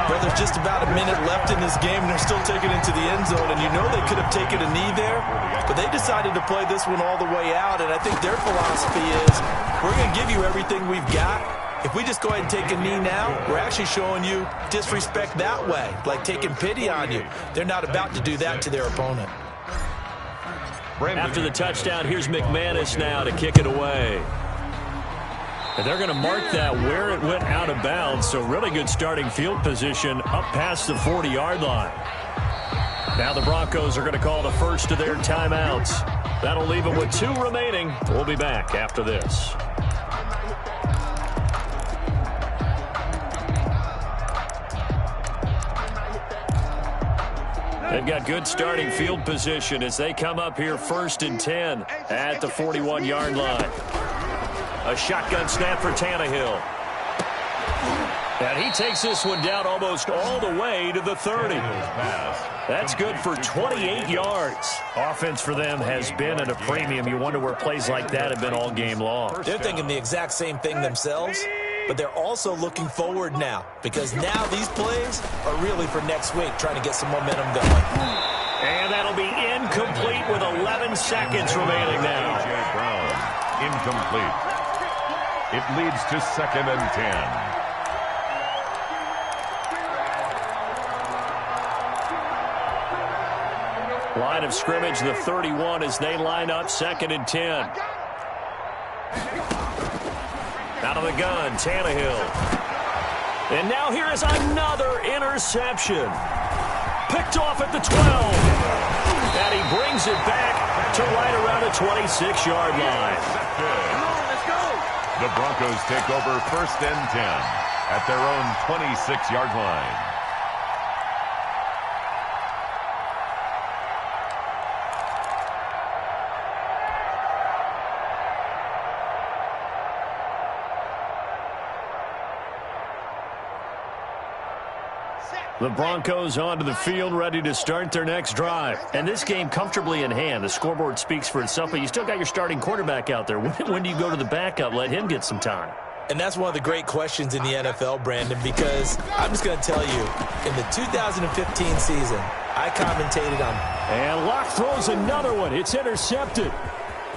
[SPEAKER 3] Well, there's just about a minute left in this game, and they're still taking it to the end zone. And you know they could have taken a knee there, but they decided to play this one all the way out. And I think their philosophy is, we're going to give you everything we've got. If we just go ahead and take a knee now, we're actually showing you disrespect that way, like taking pity on you. They're not about to do that to their opponent.
[SPEAKER 2] After the touchdown, here's McManus now to kick it away. And they're going to mark that where it went out of bounds, so really good starting field position up past the 40-yard line. Now the Broncos are going to call the first of their timeouts. That'll leave them with 2 remaining. We'll be back after this. They've got good starting field position as they come up here 1st and 10 at the 41-yard line. A shotgun snap for Tannehill. And he takes this one down almost all the way to the 30. That's good for 28 yards. Offense for them has been at a premium. You wonder where plays like that have been all game long.
[SPEAKER 3] They're thinking the exact same thing themselves, but they're also looking forward now because now these plays are really for next week, trying to get some momentum going.
[SPEAKER 2] And that'll be incomplete with 11 seconds remaining now.
[SPEAKER 4] A.J. Brown, incomplete. It leads to 2nd and 10.
[SPEAKER 2] Line of scrimmage, the 31, as they line up 2nd and 10. Out of the gun, Tannehill. And now here is another interception. Picked off at the 12. And he brings it back to right around the 26-yard line.
[SPEAKER 4] The Broncos take over 1st and 10 at their own 26-yard line.
[SPEAKER 2] The Broncos onto the field, ready to start their next drive. And this game comfortably in hand. The scoreboard speaks for itself, but you still got your starting quarterback out there. When do you go to the backup? Let him get some time.
[SPEAKER 3] And that's one of the great questions in the NFL, Brandon, because I'm just going to tell you, in the 2015 season, I commentated on.
[SPEAKER 2] And Locke throws another one. It's intercepted.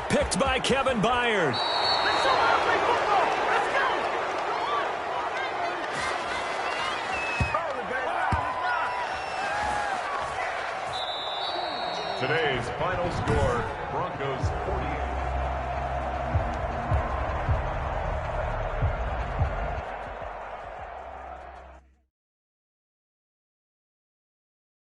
[SPEAKER 2] Picked by Kevin Byard.
[SPEAKER 4] Today's final score, Broncos 48.